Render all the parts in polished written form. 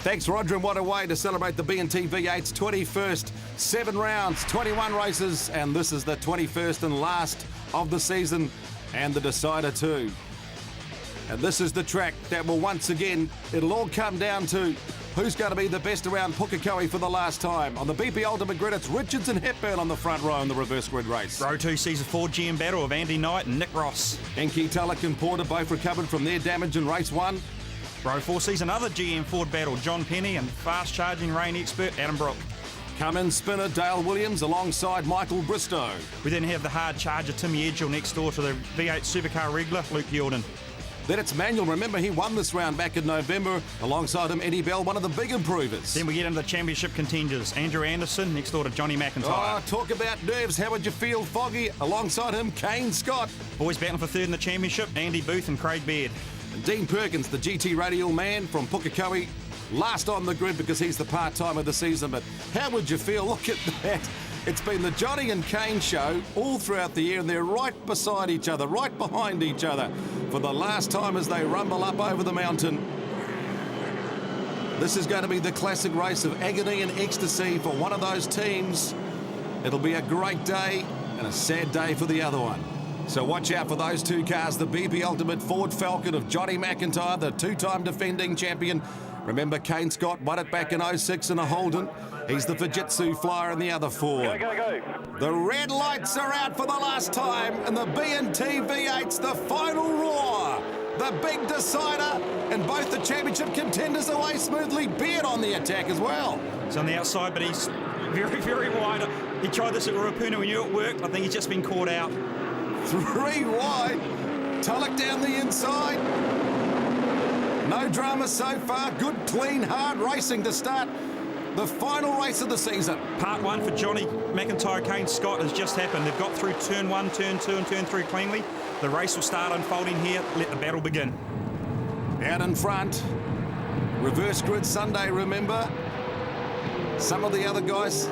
Thanks, Roger, and what a way to celebrate the BNTV8's 21st. 7 rounds, 21 races, and this is the 21st and last of the season, and the decider too. And this is the track that will once again, it'll all come down to who's going to be the best around Pukekohe for the last time. On the BP Ultimate Grid, it's Richards and Hepburn on the front row in the reverse grid race. Row 2 sees a Ford GM battle of Andy Knight and Nick Ross. Enki Tulloch and Porter both recovered from their damage in race 1. Row 4 sees another GM Ford battle, John Penny and fast-charging rain expert Adam Brook. Come-in spinner Dale Williams alongside Michael Bristow. We then have the hard charger Timmy Edgell next door to the V8 supercar regular Luke Yordan. Then it's Manuel. Remember, he won this round back in November. Alongside him, Eddie Bell, one of the big improvers. Then we get into the championship contenders. Andrew Anderson next door to Johnny McIntyre. Oh, talk about nerves. How would you feel, Foggy? Alongside him, Kane Scott. Boys battling for third in the championship, Andy Booth and Craig Baird. And Dean Perkins, the GT radial man from Pukekohe, last on the grid because he's the part-time of the season. But how would you feel? Look at that. It's been the Johnny and Kane show all throughout the year, and they're right beside each other, right behind each other, for the last time as they rumble up over the mountain. This is going to be the classic race of agony and ecstasy for one of those teams. It'll be a great day and a sad day for the other one. So watch out for those two cars, the BP Ultimate Ford Falcon of Johnny McIntyre, the two-time defending champion. Remember, Kane Scott won it back in 06 in a Holden. He's the Fujitsu flyer in the other Ford. Go. The red lights are out for the last time, and the BNTV8's the final roar. The big decider, and both the championship contenders away smoothly. Beard on the attack as well. He's on the outside, but he's very, very wide. He tried this at Ruapuna. We knew it worked. I think he's just been caught out. 3 wide. Tulloch down the inside. No drama so far. Good, clean, hard racing to start the final race of the season. Part 1 for Johnny McIntyre, Kane Scott has just happened. They've got through turn 1, turn 2 and turn 3 cleanly. The race will start unfolding here. Let the battle begin. Out in front. Reverse grid Sunday, remember. Some of the other guys,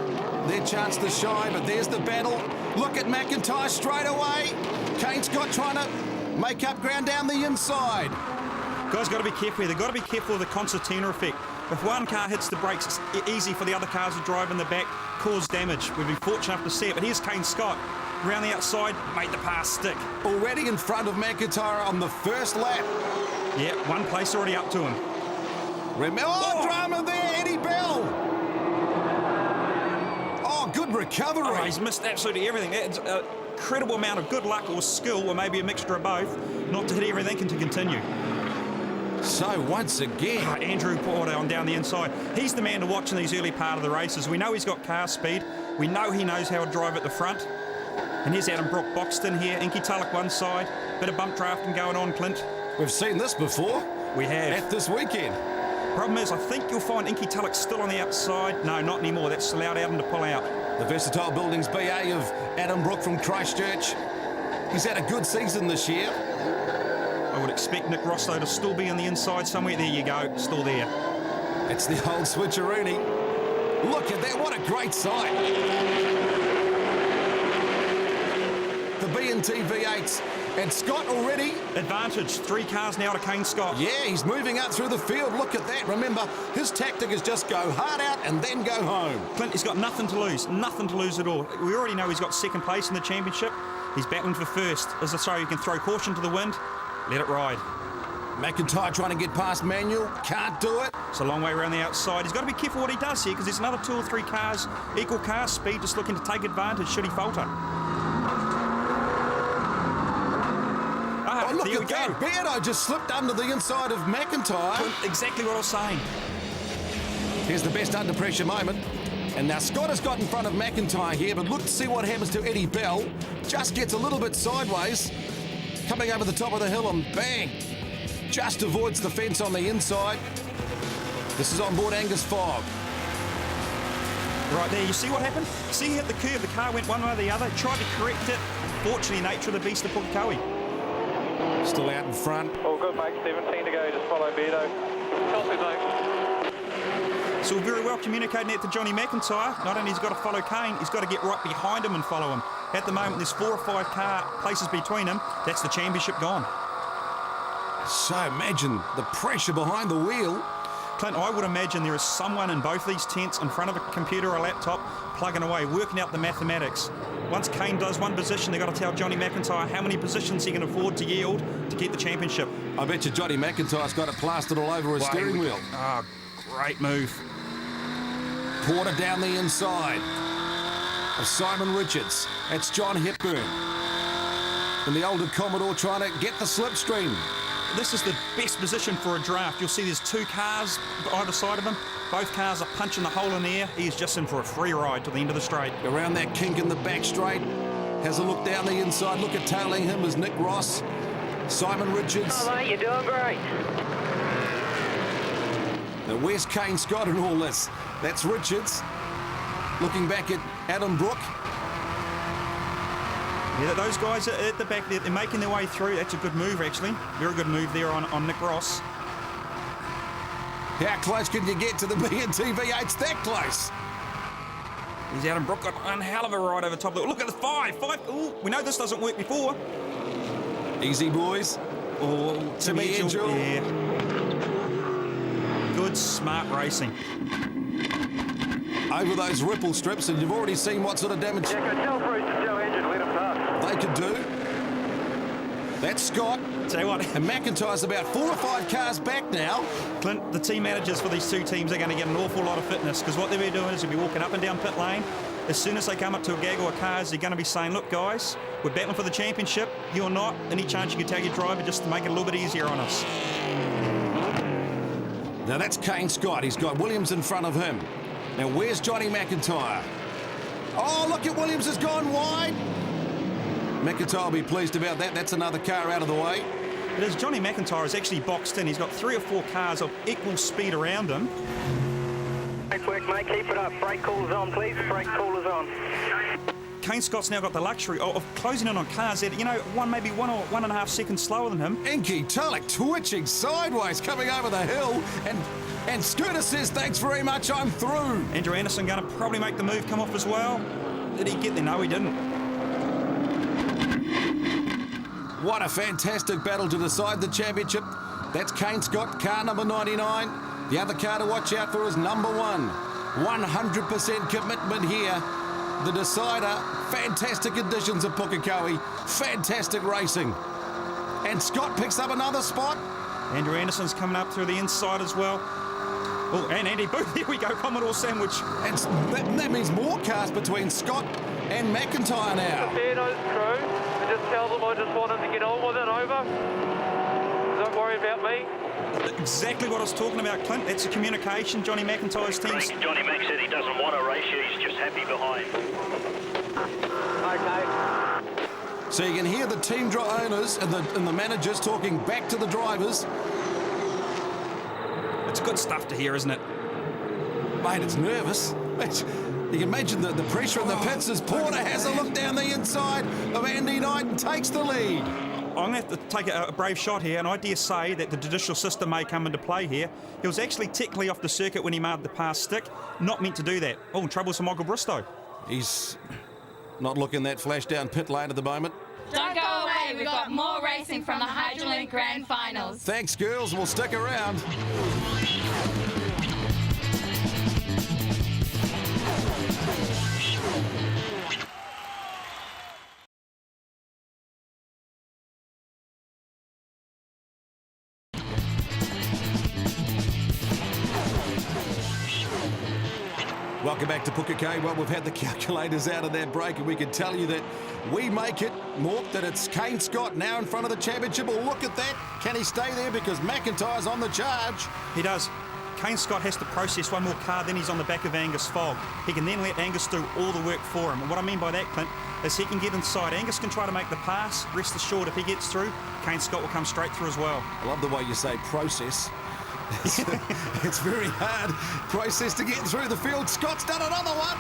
their chance to shine, but there's the battle. Look at McIntyre straight away. Kane Scott trying to make up ground down the inside. Guys got to be careful here. They've got to be careful of the concertina effect. If one car hits the brakes, it's easy for the other cars to drive in the back, cause damage. We've been fortunate enough to see it, but here's Kane Scott. Around the outside, made the pass stick. Already in front of McIntyre on the first lap. Yeah, one place already up to him. Remember, drama there, Eddie Bell. Oh, good recovery. Oh, he's missed absolutely everything. It's an incredible amount of good luck or skill, or maybe a mixture of both, not to hit everything and to continue. So once again, Andrew Porter on down the inside. He's the man to watch in these early part of the races. We know he's got car speed. We know he knows how to drive at the front. And here's Adam Brook boxed in here. Enki Tulloch one side. Bit of bump drafting going on, Clint. We've seen this before. We have. At this weekend. Problem is, I think you'll find Enki Tulloch still on the outside. No, not anymore. That's allowed Adam to pull out. The Versatile Buildings BA of Adam Brook from Christchurch. He's had a good season this year. I would expect Nick Ross, though, to still be on the inside somewhere. There you go, still there. It's the old switcheroony. Look at that, what a great sight. The BNTV8s, and Scott already. Advantage, 3 cars now to Kane Scott. Yeah, he's moving up through the field. Look at that. Remember, his tactic is just go hard out and then go home. Clint, he's got nothing to lose at all. We already know he's got second place in the championship. He's battling for first. As I say, you can throw caution to the wind. Let it ride. McIntyre trying to get past Manuel. Can't do it. It's a long way around the outside. He's got to be careful what he does here because there's another 2 or 3 cars, equal car speed, just looking to take advantage should he falter. Oh, look at that. Beardo just slipped under the inside of McIntyre. Exactly what I was saying. Here's the best under pressure moment. And now Scott has got in front of McIntyre here, but look to see what happens to Eddie Bell. Just gets a little bit sideways. Coming over the top of the hill and bang. Just avoids the fence on the inside. This is on board Angus Fogg. Right there, you see what happened? See, he hit the curve, the car went one way or the other, tried to correct it. Fortunately, nature of the beast of Pukekohe. Still out in front. All good, mate. 17 to go. Just follow Beardo. Copy, mate. So very well communicating that to Johnny McIntyre. Not only has he got to follow Kane, he's got to get right behind him and follow him. At the moment, there's 4 or 5 car places between them. That's the championship gone. So imagine the pressure behind the wheel. Clint, I would imagine there is someone in both these tents in front of a computer or a laptop plugging away, working out the mathematics. Once Kane does one position, they've got to tell Johnny McIntyre how many positions he can afford to yield to get the championship. I bet you Johnny McIntyre's got it plastered all over his steering wheel. Oh, great move. Porter down the inside of Simon Richards. That's John Hepburn. And the older Commodore trying to get the slipstream. This is the best position for a draft. You'll see there's two cars either side of him. Both cars are punching the hole in the air. He's just in for a free ride to the end of the straight. Around that kink in the back straight. Has a look down the inside. Look at tailing him is Nick Ross. Simon Richards. Oh, mate, you're doing great. Now, where's Kane Scott in all this? That's Richards. Looking back at Adam Brook. Yeah, those guys at the back there, they're making their way through. That's a good move, actually. Very good move there on Nick Ross. How close can you get to the NZV8s? That close. He's Adam Brook got one hell of a ride over top. Look at the five. Ooh, we know this doesn't work before. Easy, boys. Oh, Timmy Angel. Yeah. Good, smart racing. Over those ripple strips, and you've already seen what sort of damage Yeah, go tell Bruce and Joe Engine, let him pass. they could do. That's Scott. Tell you what, And McIntyre's about 4 or 5 cars back now. Clint, the team managers for these two teams are going to get an awful lot of fitness, because what they'll be doing is they'll be walking up and down pit lane. As soon as they come up to a gaggle of cars, they're going to be saying, look, guys, we're battling for the championship. You're not. Any chance you can tell your driver just to make it a little bit easier on us. Now that's Kane Scott. He's got Williams in front of him. Now where's Johnny McIntyre? Oh, look at Williams has gone wide. McIntyre will be pleased about that. That's another car out of the way. But as Johnny McIntyre is actually boxed in, he's got 3 or 4 cars of equal speed around him. Great work, mate. Keep it up. Brake coolers on, please. Brake coolers on. Kane Scott's now got the luxury of closing in on cars that, maybe 1 or 1.5 seconds slower than him. Inky Tulloch twitching sideways coming over the hill. And Scooter says, thanks very much, I'm through. Andrew Anderson going to probably make the move come off as well. Did he get there? No, he didn't. What a fantastic battle to decide the championship. That's Kane Scott, car number 99. The other car to watch out for is number 1. 100% commitment here. The decider, fantastic additions of Pukekohe, fantastic racing. And Scott picks up another spot. Andrew Anderson's coming up through the inside as well. Oh, and Andy Booth, here we go, Commodore sandwich. And that means more cars between Scott and McIntyre now. Fair nose crew, and just tell them I just want them to get on with it, over. Don't worry about me. Exactly what I was talking about, Clint. That's the communication. Johnny McIntyre's team's... Johnny Mac said he doesn't want to race you, he's just happy behind. Okay. So you can hear the team owners and the managers talking back to the drivers. It's good stuff to hear, isn't it? Mate, it's nervous. You can imagine the pressure in the pits as Porter has a look down the inside of Andy Knight and takes the lead. I'm going to have to take a brave shot here, and I dare say that the judicial system may come into play here. He was actually technically off the circuit when he made the pass stick. Not meant to do that. Oh, troubles for Michael Bristow. He's not looking that flash down pit lane at the moment. Don't go away, we've got more racing from the Hydrolink Grand Finals. Thanks, girls. We'll stick around. Welcome back to Pukekohe. Well, we've had the calculators out of that break, and we can tell you that we make it, Mork, that it's Kane Scott now in front of the championship. Well, look at that. Can he stay there? Because McIntyre's on the charge. He does. Kane Scott has to process one more car, then he's on the back of Angus Fogg. He can then let Angus do all the work for him. And what I mean by that, Clint, is he can get inside. Angus can try to make the pass. Rest assured, if he gets through, Kane Scott will come straight through as well. I love the way you say process. It's very hard process to get through the field. Scott's done another one.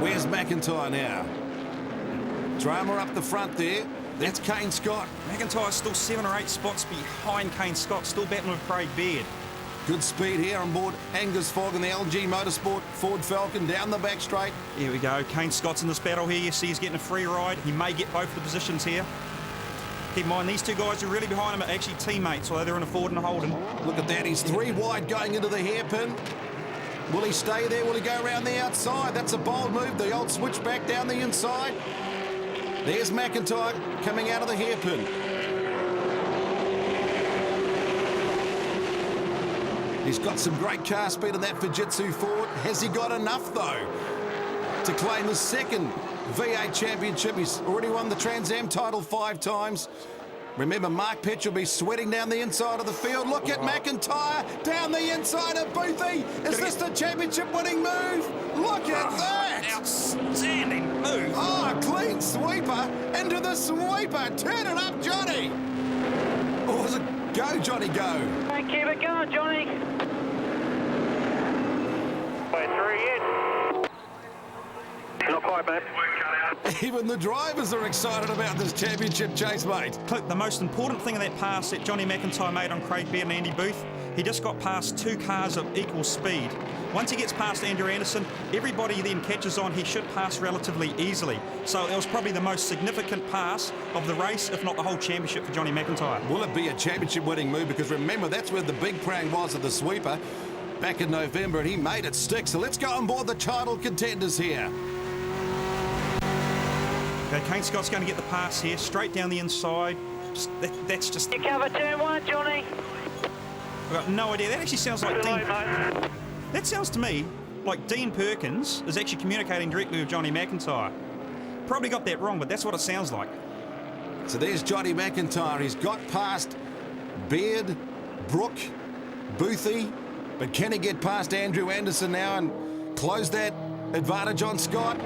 Where's McIntyre now? Drama up the front there. That's Kane Scott. McIntyre's still 7 or 8 spots behind Kane Scott, still battling with Craig Baird. Good speed here on board Angus Fogg and the LG Motorsport Ford Falcon down the back straight. Here we go. Kane Scott's in this battle here. You see he's getting a free ride. He may get both the positions here. Keep in mind, these two guys who are really behind him are actually teammates, although they're in a Ford and a Holden. Look at that, he's 3 wide going into the hairpin. Will he stay there? Will he go around the outside? That's a bold move, the old switch back down the inside. There's McIntyre coming out of the hairpin. He's got some great car speed in that Fujitsu Ford. Has he got enough, though, to claim his second V8 championship? He's already won the Trans Am title 5 times. Remember, Mark Petch will be sweating down the inside of the field. Look at McIntyre down the inside of Boothie. Is this the championship-winning move? Look at that! Outstanding move. Oh, a clean sweeper into the sweeper. Turn it up, Johnny. Or was it go, Johnny, go? Hey, keep it going, Johnny. Way through yet. Not quite, mate. Even the drivers are excited about this championship chase, mate. Click, the most important thing in that pass that Johnny McIntyre made on Craig Baird and Andy Booth, he just got past 2 cars of equal speed. Once he gets past Andrew Anderson, everybody then catches on. He should pass relatively easily. So it was probably the most significant pass of the race, if not the whole championship, for Johnny McIntyre. Will it be a championship-winning move? Because remember, that's where the big prang was of the sweeper back in November, and he made it stick. So let's go on board the title contenders here. Okay, Kane Scott's going to get the pass here, straight down the inside. That's just... You cover turn 1, Johnny. I've got no idea. That actually sounds like Too Dean... late, mate. That sounds to me like Dean Perkins is actually communicating directly with Johnny McIntyre. Probably got that wrong, but that's what it sounds like. So there's Johnny McIntyre. He's got past Baird, Brooke, Boothie, but can he get past Andrew Anderson now and close that advantage on Scott?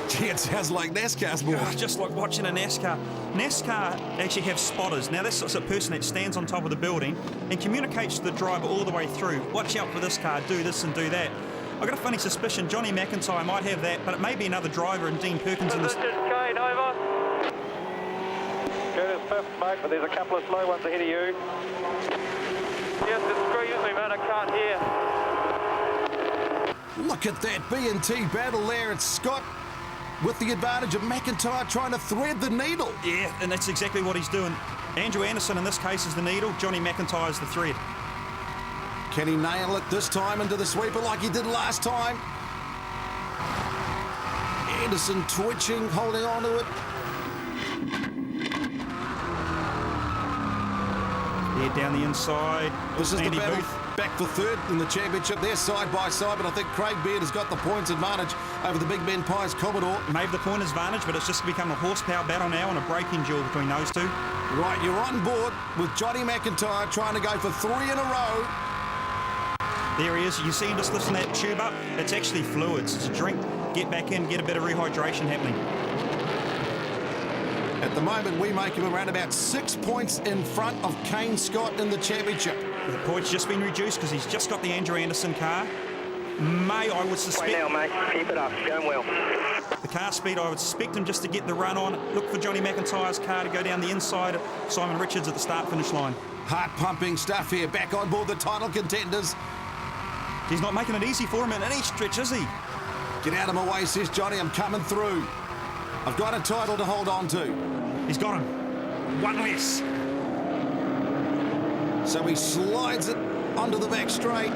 Gee, it sounds like NASCAR's more. Just like watching a NASCAR. NASCAR actually have spotters. Now, that's a person that stands on top of the building and communicates to the driver all the way through. Watch out for this car, do this and do that. I've got a funny suspicion Johnny McIntyre might have that, but it may be another driver and Dean Perkins in this. This is Kane, over. Curtis 5th, mate, but there's a couple of slow ones ahead of you. Yes, excuse me, man, I can't hear. Look at that B&T battle there. It's Scott with the advantage of McIntyre trying to thread the needle. Yeah, and that's exactly what he's doing. Andrew Anderson in this case is the needle, Johnny McIntyre is the thread. Can he nail it this time into the sweeper like he did last time? Anderson twitching, holding on to it. Yeah, down the inside. This is Andy the battle Booth. back for third in the championship. They're side by side, but I think Craig Baird has got the points advantage over the Big Ben Pies Commodore. Maybe the point advantage, but it's just become a horsepower battle now and a braking duel between those two. Right, you're on board with Johnny McIntyre trying to go for 3 in a row. There he is. You see him just lifting that tube up? It's actually fluids. It's a drink. Get back in, get a bit of rehydration happening. At the moment, we make him around about 6 points in front of Kane Scott in the championship. The point's just been reduced because he's just got the Andrew Anderson car. I would suspect... Wait now, mate. Keep it up. Going well. The car speed, I would suspect him just to get the run on. Look for Johnny McIntyre's car to go down the inside of Simon Richards at the start-finish line. Heart-pumping stuff here. Back on board the title contenders. He's not making it easy for him in any stretch, is he? Get out of my way, says Johnny. I'm coming through. I've got a title to hold on to. He's got him. One less. So he slides it onto the back straight.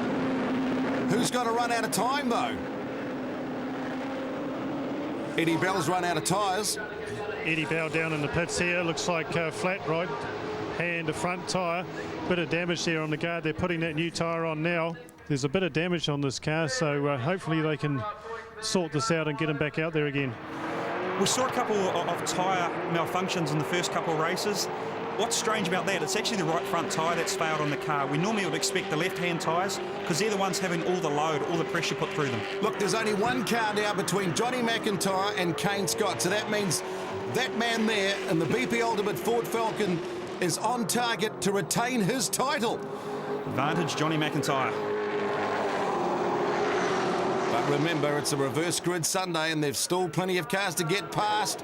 Who's going to run out of time, though? Eddie Bell's run out of tyres. Eddie Bell down in the pits here. Looks like flat right hand, the front tyre. Bit of damage there on the guard. They're putting that new tyre on now. There's a bit of damage on this car, so hopefully they can sort this out and get him back out there again. We saw a couple of tyre malfunctions in the first couple of races. What's strange about that, it's actually the right front tyre that's failed on the car. We normally would expect the left-hand tyres because they're the ones having all the load, all the pressure put through them. Look, there's only one car now between Johnny McIntyre and Kane Scott, so that means that man there in the BP Ultimate Ford Falcon is on target to retain his title. Advantage, Johnny McIntyre. But remember, it's a reverse grid Sunday and there's still plenty of cars to get past.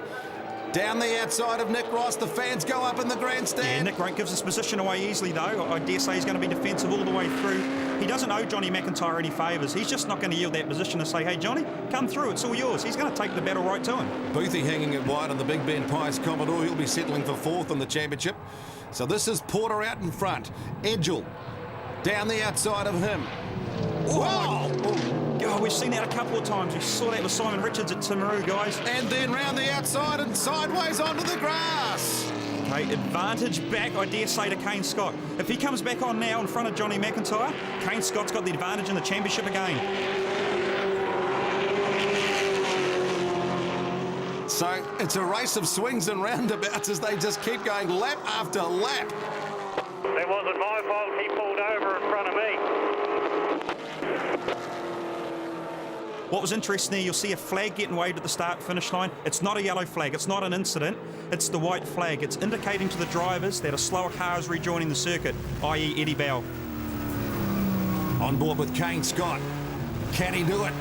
Down the outside of Nick Ross, the fans go up in the grandstand. Yeah, Nick won't give his position away easily, though. I dare say he's going to be defensive all the way through. He doesn't owe Johnny McIntyre any favours. He's just not going to yield that position and say, hey, Johnny, come through, it's all yours. He's going to take the battle right to him. Boothie hanging it wide on the Big Ben Pies Commodore. He'll be settling for 4th in the championship. So this is Porter out in front. Edgell down the outside of him. Wow! Oh, we've seen that a couple of times. We saw that with Simon Richards at Timaru, guys. And then round the outside and sideways onto the grass. Okay, advantage back, I dare say, to Kane Scott. If he comes back on now in front of Johnny McIntyre, Kane Scott's got the advantage in the championship again. So it's a race of swings and roundabouts as they just keep going lap after lap. It wasn't my fault he pulled over in front of me. What was interesting there, you'll see a flag getting waved at the start-finish line. It's not a yellow flag, it's not an incident, it's the white flag. It's indicating to the drivers that a slower car is rejoining the circuit, i.e. Eddie Bell. On board with Kane Scott. Can he do it?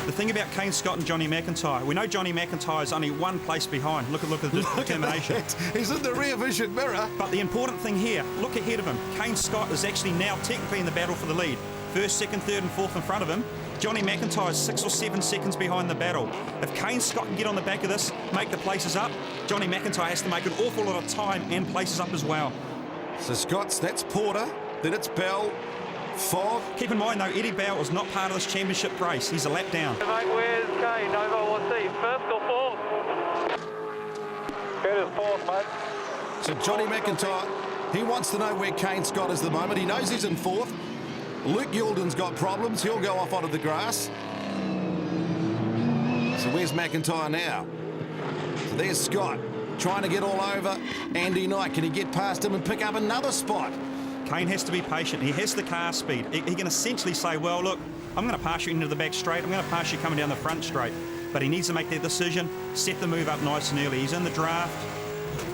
The thing about Kane Scott and Johnny McIntyre, we know Johnny McIntyre is only one place behind. Look at the determination. He's in the rear vision mirror. But the important thing here, look ahead of him. Kane Scott is actually now technically in the battle for the lead. First, second, third and fourth in front of him. Johnny McIntyre is 6 or 7 seconds behind the battle. If Kane Scott can get on the back of this, make the places up, Johnny McIntyre has to make an awful lot of time and places up as well. So Scott's, that's Porter, then it's Bell, Fogg. Keep in mind though, Eddie Bell is not part of this championship race. He's a lap down. Hey, mate, where's Kane? Over, what's he? First or 4th? Kurt is 4th, mate. So Johnny McIntyre, he wants to know where Kane Scott is at the moment. He knows he's in 4th. Luke Yulden's got problems. He'll go off onto the grass. So where's McIntyre now? So there's Scott trying to get all over Andy Knight. Can he get past him and pick up another spot? Kane has to be patient. He has the car speed. He can essentially say, well, look, I'm going to pass you into the back straight. I'm going to pass you coming down the front straight. But he needs to make that decision, set the move up nice and early. He's in the draft.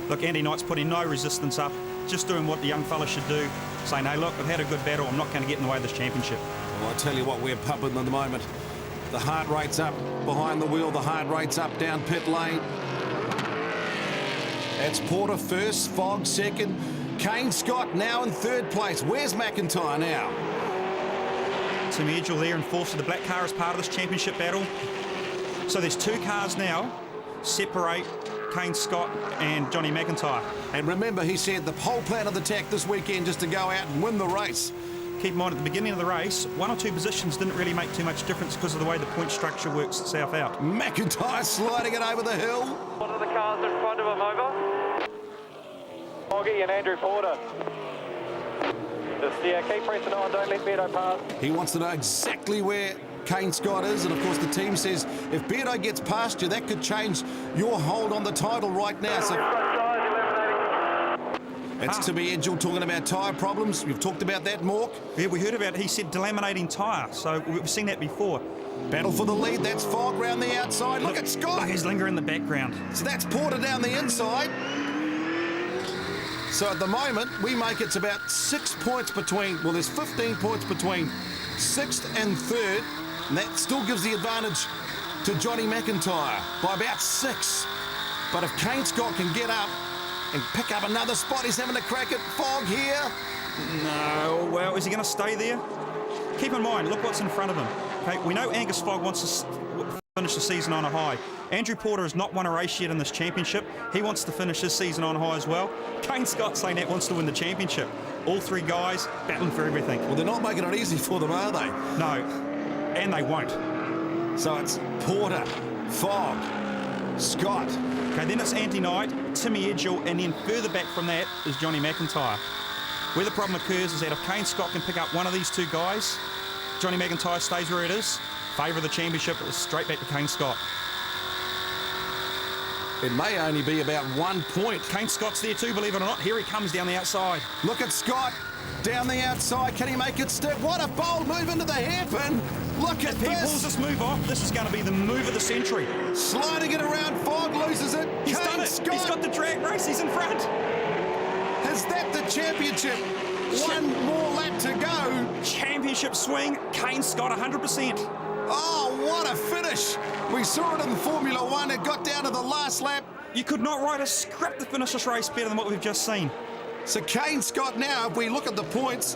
Look, Andy Knight's putting no resistance up, just doing what the young fella should do, saying, hey, look, I've had a good battle. I'm not going to get in the way of this championship. Well, I tell you what, we're pumping at the moment. The heart rate's up behind the wheel. The heart rate's up down pit lane. It's Porter first, Fogg second. Kane Scott now in 3rd place. Where's McIntyre now? Tim Edgell there in 4th. So the black car is part of this championship battle. So there's 2 cars now separate Kane Scott and Johnny McIntyre. And remember, he said the whole plan of the attack this weekend just to go out and win the race. Keep in mind, at the beginning of the race, 1 or 2 positions didn't really make too much difference because of the way the point structure works itself out. McIntyre sliding it over the hill. One of the cars in front of him, over. Foggy and Andrew Porter. Just, keep pressing on, don't let Beto pass. He wants to know exactly where Kane Scott is, and of course the team says if Beto gets past you, that could change your hold on the title right now. So it's Timmy Edgell talking about tyre problems. We've talked about that, Mork. Yeah, we heard about it. He said delaminating tyre, so we've seen that before. Battle for the lead. That's Fogg round the outside. Look at Scott. Look, he's lingering in the background. So that's Porter down the inside. So at the moment, we make it's about 6 points between, well, there's 15 points between 6th and 3rd, and that still gives the advantage to Johnny McIntyre by about 6. But if Kane Scott can get up and pick up another spot, he's having a crack at Fogg here. No, well, is he going to stay there? Keep in mind, look what's in front of him. Okay, we know Angus Fogg wants to finish the season on a high. Andrew Porter has not won a race yet in this championship. He wants to finish his season on high as well. Kane Scott saying that wants to win the championship. All 3 guys battling for everything. Well, they're not making it easy for them, are they? No, and they won't. So it's Porter, Fogg, Scott. Okay, then it's Andy Knight, Timmy Edgell, and then further back from that is Johnny McIntyre. Where the problem occurs is that if Kane Scott can pick up one of these 2 guys, Johnny McIntyre stays where it is. Favour of the championship, it was straight back to Kane Scott. It may only be about 1 point. Kane Scott's there too, believe it or not. Here he comes down the outside. Look at Scott down the outside. Can he make it stick? What a bold move into the hairpin. Look at If he pulls this. this move off, this is going to be the move of the century. Sliding it around. Fogg loses it. He's Kane done it. Scott. He's got the drag race. He's in front. Is that the championship? One more lap to go. Championship swing. Kane Scott 100%. Oh, what a finish. We saw it in Formula One. It got down to the last lap. You could not write a script to finish this race better than what we've just seen. So Kane Scott now, if we look at the points,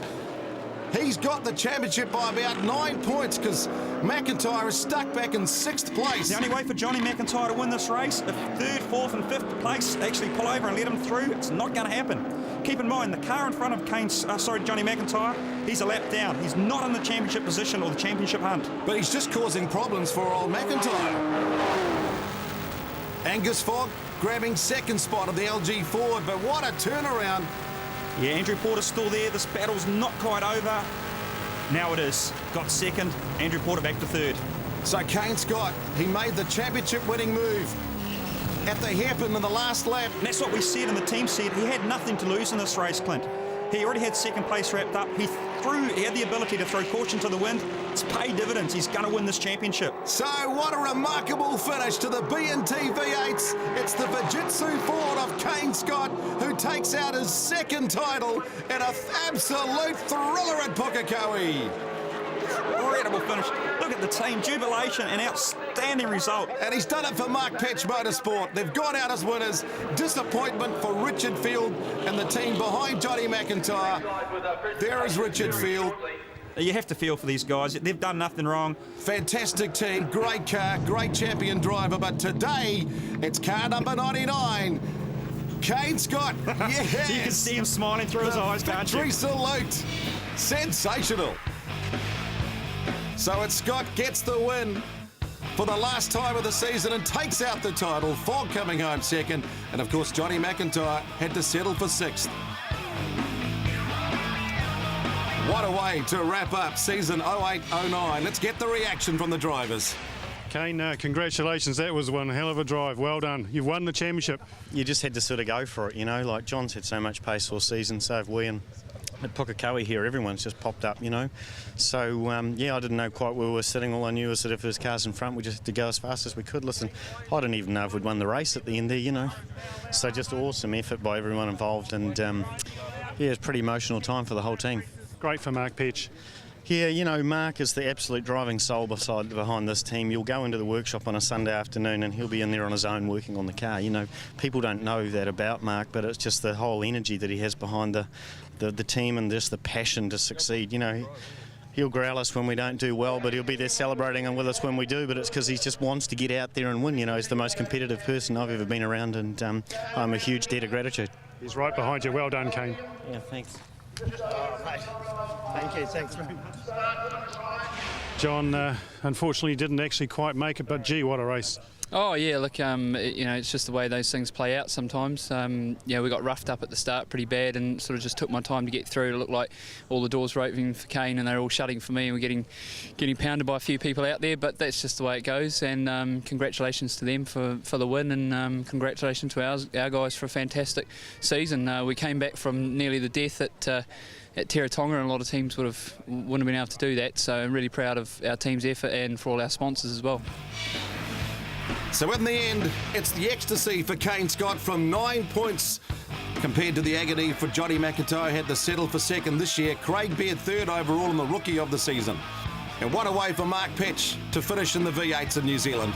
he's got the championship by about 9 points because McIntyre is stuck back in 6th place. The only way for Johnny McIntyre to win this race, if 3rd, 4th and 5th place actually pull over and let him through, it's not going to happen. Keep in mind, the car in front of Johnny McIntyre, he's a lap down. He's not in the championship position or the championship hunt. But he's just causing problems for old McIntyre. Angus Fogg grabbing 2nd spot of the LG Ford, but what a turnaround. Yeah, Andrew Porter's still there. This battle's not quite over. Now it is. Got 2nd. Andrew Porter back to 3rd. So Kane Scott, he made the championship winning move at the hairpin in the last lap. And that's what we said and the team said. He had nothing to lose in this race, Clint. He already had 2nd place wrapped up. He had the ability to throw caution to the wind. It's paid dividends. He's going to win this championship. So what a remarkable finish to the B&TV8s. It's the Fujitsu Ford of Kane Scott who takes out his 2nd title in an absolute thriller at Pukekohe. Incredible finish. Look at the team. Jubilation, an outstanding result. And he's done it for Mark Petch Motorsport. They've gone out as winners. Disappointment for Richard Field and the team behind Johnny McIntyre. There is Richard Field. You have to feel for these guys. They've done nothing wrong. Fantastic team, great car, great champion driver. But today, it's car number 99. Kane Scott. Yes. You can see him smiling through his eyes, can't you? Victory salute. Sensational. So it's Scott gets the win for the last time of the season and takes out the title. Fogg coming home 2nd. And of course, Johnny McIntyre had to settle for 6th. What a way to wrap up season 08-09. Let's get the reaction from the drivers. Kane, congratulations. That was one hell of a drive. Well done. You've won the championship. You just had to sort of go for it, you know. Like John's had so much pace all season, so have we. And at Pukekohe here, everyone's just popped up, you know. So, yeah, I didn't know quite where we were sitting. All I knew was that if there's cars in front, we just had to go as fast as we could. Listen, I didn't even know if we'd won the race at the end there, you know. So just awesome effort by everyone involved. And, yeah, it's a pretty emotional time for the whole team. Great for Mark Petch. Yeah, you know, Mark is the absolute driving soul behind this team. You'll go into the workshop on a Sunday afternoon and he'll be in there on his own working on the car. You know, people don't know that about Mark, but it's just the whole energy that he has behind the team and just the passion to succeed. You know, he'll growl us when we don't do well, but he'll be there celebrating and with us when we do, but it's because he just wants to get out there and win. You know, he's the most competitive person I've ever been around, and I'm a huge debt of gratitude. He's right behind you. Well done, Kane. Yeah, thanks. Oh, mate. Thank you. Thanks very much. John, unfortunately, didn't actually quite make it, but gee, what a race. Oh yeah, look, you know, it's just the way those things play out sometimes. Yeah, we got roughed up at the start pretty bad, and sort of just took my time to get through. It looked like all the doors were opening for Kane, and they're all shutting for me, and we're getting pounded by a few people out there. But that's just the way it goes. And congratulations to them for the win, and congratulations to our guys for a fantastic season. We came back from nearly the death at Teretonga, and a lot of teams wouldn't have been able to do that. So I'm really proud of our team's effort and for all our sponsors as well. So in the end, it's the ecstasy for Kane Scott from 9 points compared to the agony for Johnny McIntyre. Had to settle for 2nd this year. Craig Baird 3rd overall and the rookie of the season. And what a way for Mark Petch to finish in the V8s in New Zealand.